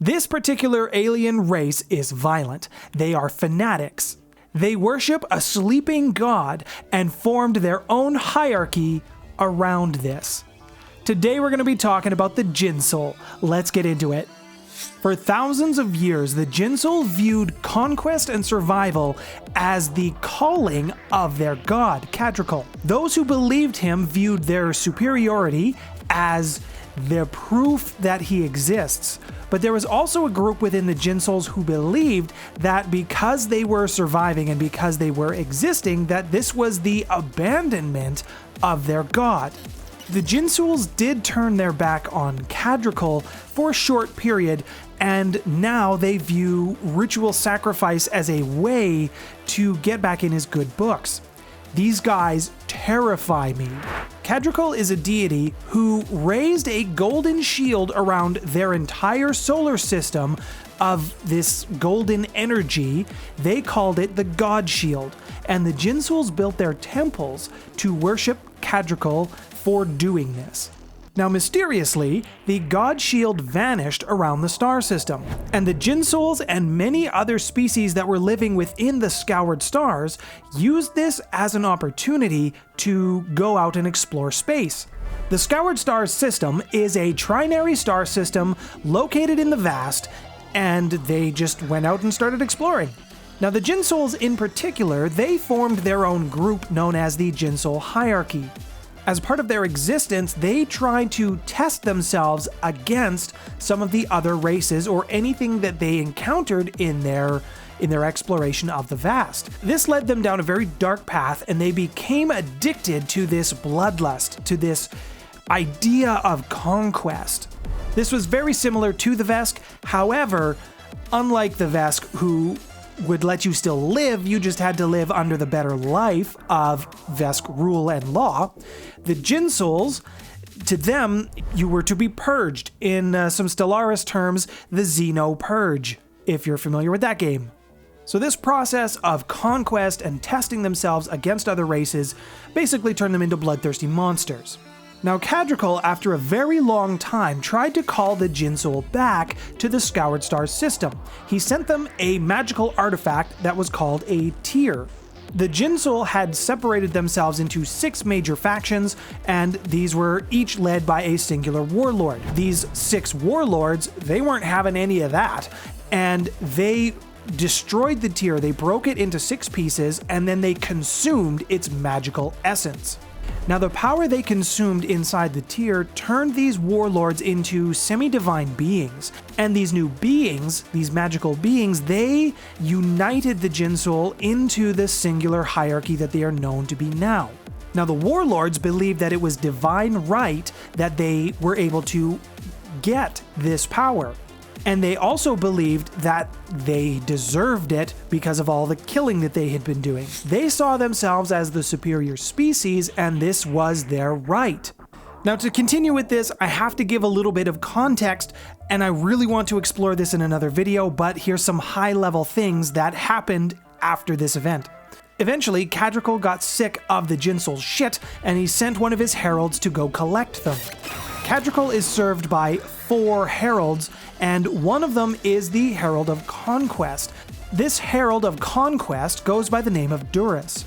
This particular alien race is violent. They are fanatics. They worship a sleeping god and formed their own hierarchy around this. Today we're going to be talking about the Jinsul. Let's get into it. For thousands of years, the Jinsul viewed conquest and survival as the calling of their god, Kadrical. Those who believed him viewed their superiority as the proof that he exists. But there was also a group within the Jinsuls who believed that because they were surviving and because they were existing, that this was the abandonment of their god. The Jinsuls did turn their back on Kadrical for a short period, and now they view ritual sacrifice as a way to get back in his good books. These guys terrify me. Kadrical is a deity who raised a golden shield around their entire solar system of this golden energy. They called it the God Shield, and the Jinsuls built their temples to worship Kadrical for doing this. Now, mysteriously, the God Shield vanished around the star system, and the Jinsuls and many other species that were living within the Scoured Stars used this as an opportunity to go out and explore space. The Scoured Stars system is a trinary star system located in the vast, and they just went out and started exploring. Now, the Jinsuls in particular, they formed their own group known as the Jinsul Hierarchy. As part of their existence, they tried to test themselves against some of the other races or anything that they encountered in their exploration of the vast. This led them down a very dark path, and they became addicted to this bloodlust, to this idea of conquest. This was very similar to the Vesk. However, unlike the Vesk, who would let you still live, you just had to live under the better life of Vesk rule and law. The Jinsuls, to them, you were to be purged. In some Stellaris terms, the Xeno Purge, if you're familiar with that game. So this process of conquest and testing themselves against other races basically turned them into bloodthirsty monsters. Now, Kadrical, after a very long time, tried to call the Jinsul back to the Scoured Stars system. He sent them a magical artifact that was called a tear. The Jinsul had separated themselves into 6 major factions, and these were each led by a singular warlord. These 6 warlords, they weren't having any of that, and they destroyed the tear. They broke it into 6 pieces, and then they consumed its magical essence. Now, the power they consumed inside the tear turned these warlords into semi-divine beings, and these new beings, these magical beings, they united the Jinsul into the singular hierarchy that they are known to be now. Now, the warlords believed that it was divine right that they were able to get this power. And they also believed that they deserved it because of all the killing that they had been doing. They saw themselves as the superior species, and this was their right. Now, to continue with this, I have to give a little bit of context, and I really want to explore this in another video, but here's some high-level things that happened after this event. Eventually, Kadrical got sick of the Jinsul's shit, and he sent one of his heralds to go collect them. Kadrical is served by 4 heralds, and one of them is the Herald of Conquest. This Herald of Conquest goes by the name of Dhurus.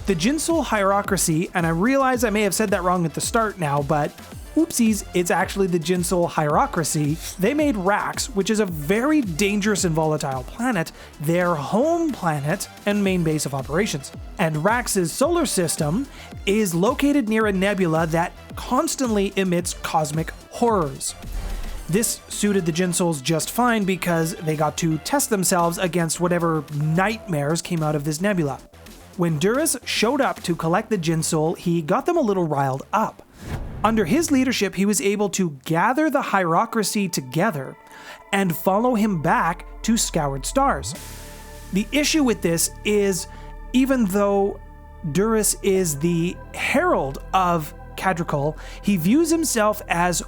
The Jinsul hierarchy, and I realize I may have said that wrong at the start now, but oopsies, it's actually the Jinsul hierarchy. They made Rax, which is a very dangerous and volatile planet, their home planet and main base of operations. And Rax's solar system is located near a nebula that constantly emits cosmic horrors. This suited the Jinsuls just fine because they got to test themselves against whatever nightmares came out of this nebula. When Dhurus showed up to collect the Jinsul, he got them a little riled up. Under his leadership, he was able to gather the hierarchy together and follow him back to Scoured Stars. The issue with this is, even though Dhurus is the herald of Kadrical, he views himself as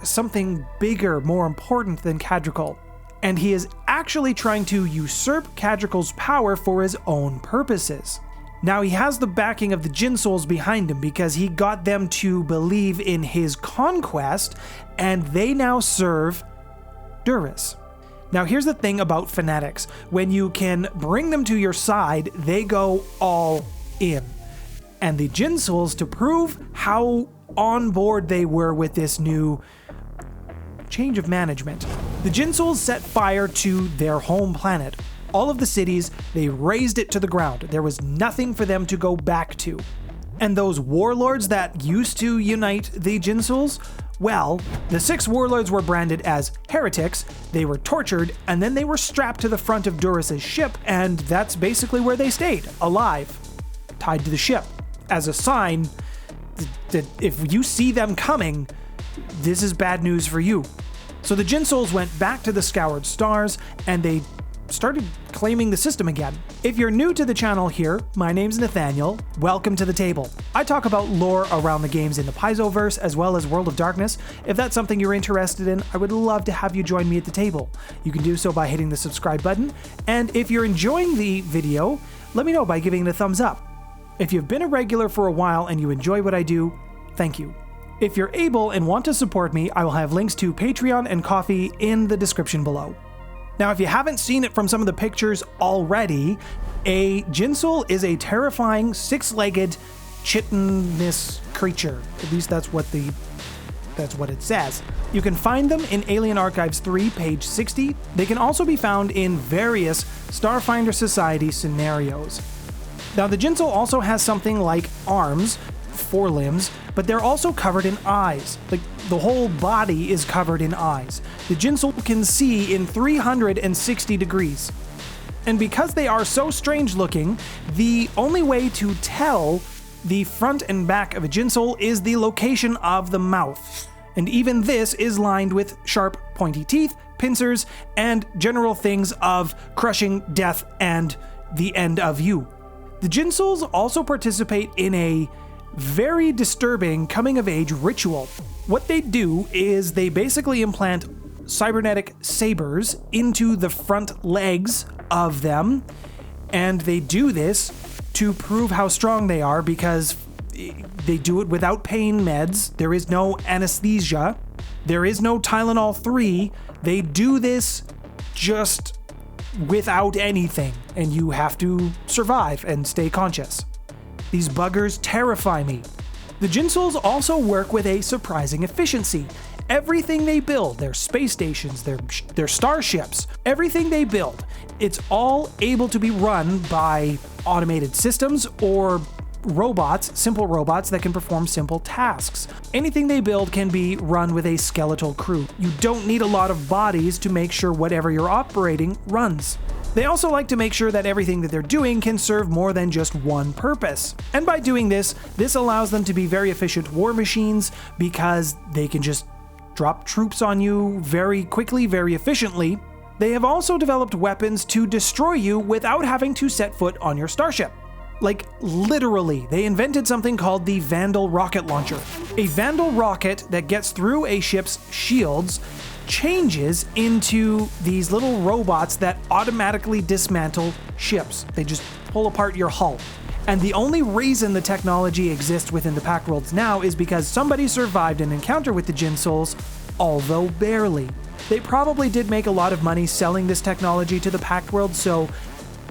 something bigger, more important than Kadrical. And he is actually trying to usurp Kadrical's power for his own purposes. Now, he has the backing of the Jinsuls behind him because he got them to believe in his conquest, and they now serve Dhurus. Now here's the thing about fanatics. When you can bring them to your side, they go all in. And the Jinsuls, to prove how on board they were with this new change of management, the Jinsuls set fire to their home planet. All of the cities, they razed it to the ground. There was nothing for them to go back to. And those warlords that used to unite the Jinsuls, well, the 6 warlords were branded as heretics, they were tortured, and then they were strapped to the front of Dhurus' ship, and that's basically where they stayed, alive, tied to the ship, as a sign that if you see them coming, this is bad news for you. So the Jinsuls went back to the Scoured Stars, and they started claiming the system again. If you're new to the channel here, my name's Nathaniel. Welcome to the table. I talk about lore around the games in the Paizoverse as well as World of Darkness. If that's something you're interested in, I would love to have you join me at the table. You can do so by hitting the subscribe button, and if you're enjoying the video, let me know by giving it a thumbs up. If you've been a regular for a while and you enjoy what I do, thank you. If you're able and want to support me, I will have links to Patreon and Ko-fi in the description below. Now, if you haven't seen it from some of the pictures already, a Jinsul is a terrifying 6-legged chitinous creature. At least that's what it says. You can find them in Alien Archives 3, page 60. They can also be found in various Starfinder Society scenarios. Now, the Jinsul also has something like arms, 4 limbs, but they're also covered in eyes. Like, the whole body is covered in eyes. The Jinsul can see in 360 degrees. And because they are so strange looking, the only way to tell the front and back of a Jinsul is the location of the mouth. And even this is lined with sharp, pointy teeth, pincers, and general things of crushing, death, and the end of you. The Jinsuls also participate in a very disturbing coming-of-age ritual. What they do is they basically implant cybernetic sabers into the front legs of them, and they do this to prove how strong they are because they do it without pain meds. There is no anesthesia. There is no Tylenol 3. They do this just without anything, and you have to survive and stay conscious. These buggers terrify me. The Jinsuls also work with a surprising efficiency. Everything they build, their space stations, their starships, everything they build, it's all able to be run by automated systems or robots, simple robots that can perform simple tasks. Anything they build can be run with a skeletal crew. You don't need a lot of bodies to make sure whatever you're operating runs. They also like to make sure that everything that they're doing can serve more than just one purpose. And by doing this allows them to be very efficient war machines because they can just drop troops on you very quickly, very efficiently. They have also developed weapons to destroy you without having to set foot on your starship. Like, literally, they invented something called the Vandal rocket launcher. A Vandal rocket that gets through a ship's shields changes into these little robots that automatically dismantle ships. They just pull apart your hull. And the only reason the technology exists within the Pact Worlds now is because somebody survived an encounter with the Jinsuls, although barely. They probably did make a lot of money selling this technology to the Pact World, so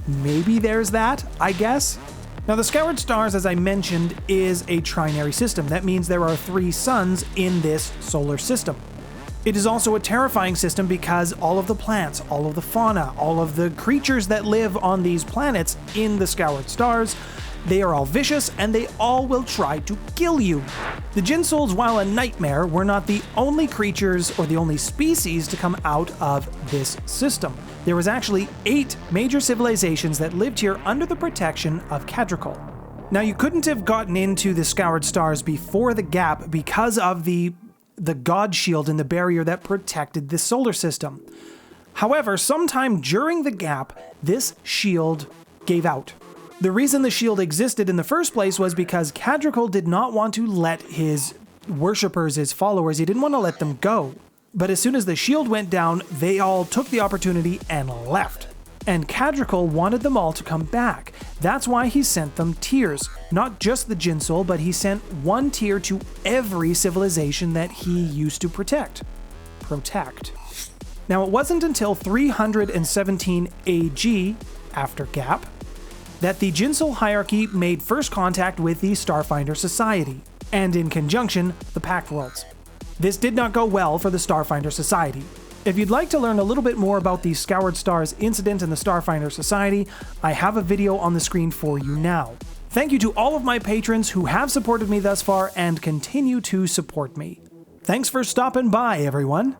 maybe there's that, I guess. Now, the Scoured Stars, as I mentioned, is a trinary system. That means there are 3 suns in this solar system. It is also a terrifying system because all of the plants, all of the fauna, all of the creatures that live on these planets in the Scoured Stars, they are all vicious and they all will try to kill you. The Jinsuls, while a nightmare, were not the only creatures or the only species to come out of this system. There was actually 8 major civilizations that lived here under the protection of Kadrical. Now, you couldn't have gotten into the Scoured Stars before the gap because of the God Shield and the barrier that protected the solar system. However, sometime during the gap, this shield gave out. The reason the shield existed in the first place was because Kadrical did not want to let his worshippers, his followers, he didn't want to let them go. But as soon as the shield went down, they all took the opportunity and left. And Kadrical wanted them all to come back. That's why he sent them tiers. Not just the Jinsul, but he sent 1 tier to every civilization that he used to protect. Now, it wasn't until 317 AG, after Gap, that the Jinsul hierarchy made first contact with the Starfinder Society, and in conjunction, the Pact Worlds. This did not go well for the Starfinder Society. If you'd like to learn a little bit more about the Scoured Stars incident in the Starfinder Society, I have a video on the screen for you now. Thank you to all of my patrons who have supported me thus far and continue to support me. Thanks for stopping by, everyone.